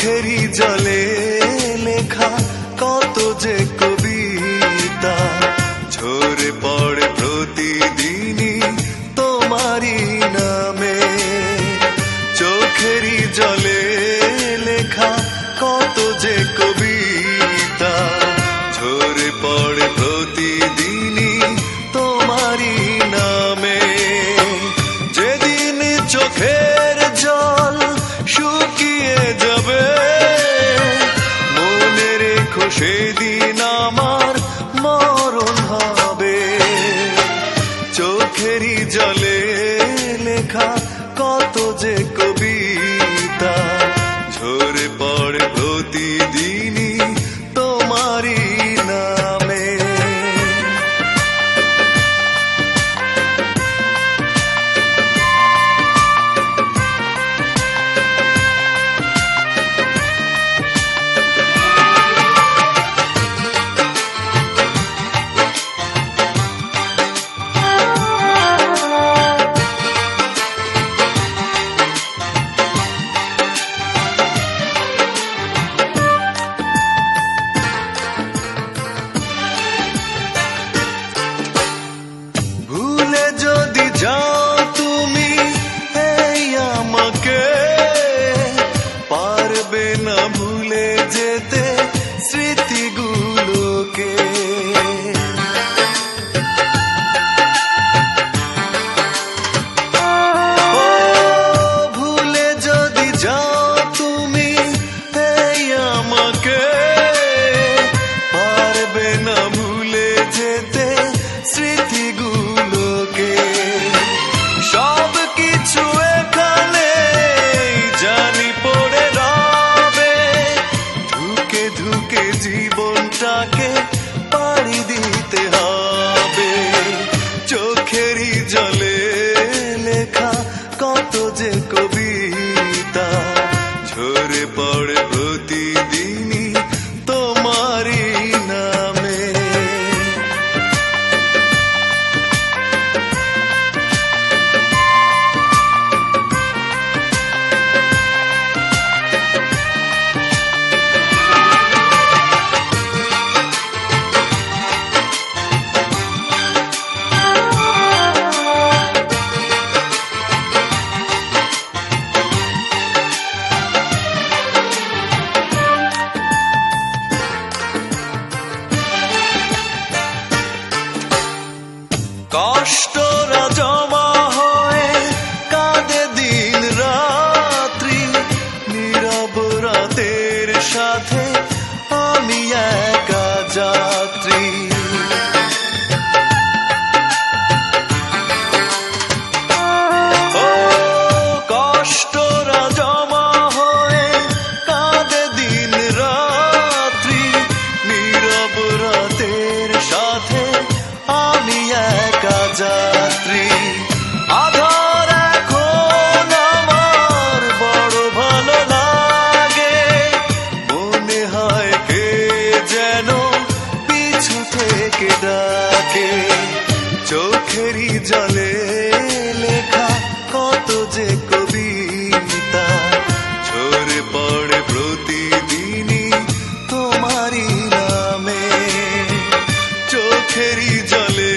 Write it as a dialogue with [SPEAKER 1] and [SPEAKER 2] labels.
[SPEAKER 1] চোখেরই জলে লেখা কত যে কবিতা ঝরে পড়ে প্রতিদিনই তোমারই নামে। চোখেরই জলে লেখা কত যে কবিতা ঝরে পড়ে প্রতিদিনই তোমারই নামে। যেদিন চোখের জল শুকিয়ে যাবে মনে রেখো সেদিন আমার মরণ হবে। চোখেরই জলে লেখা কত যে কবিতা ঝরে পড়ে প্রতিদিনই তোমারই নামে। ভুলে যদি যাও তুমি এই আমাকে পারবে না ভুলে যেতে স্মৃতিগুলোকে। ভুলে যদি যাও তুমি এই আমাকে পারবে না ভুলে যেতে স্মৃতিগুলোকে। সব কিছু এখানে জানি পড়ে রবে ধুকে ধুকে জীবনটাকে পাড়ি দিতে হবে। চোখেরই জলে লেখা কত যে কবিতা ঝরে পড়ে প্রতিদিনই তোমারই নামে। কষ্টরা জমা হয়ে কাঁদে দিন রাত্রি নীরব রাতের সাথে আমি একা যাত্রী। ও কষ্টরা জমা হয়ে কাঁদে দিন রাত্রি নীরব রাতের সাথে আমি একা যাত্রী। আধার এখন আমার বড় ভালো লাগে মনে হয় কে যেন পিছু থেকে ডাকে। চোখেরই জলে লেখা কত যে কবিতা ঝরে পড়ে প্রতিদিনই তোমারই নামে। চোখেরই জলে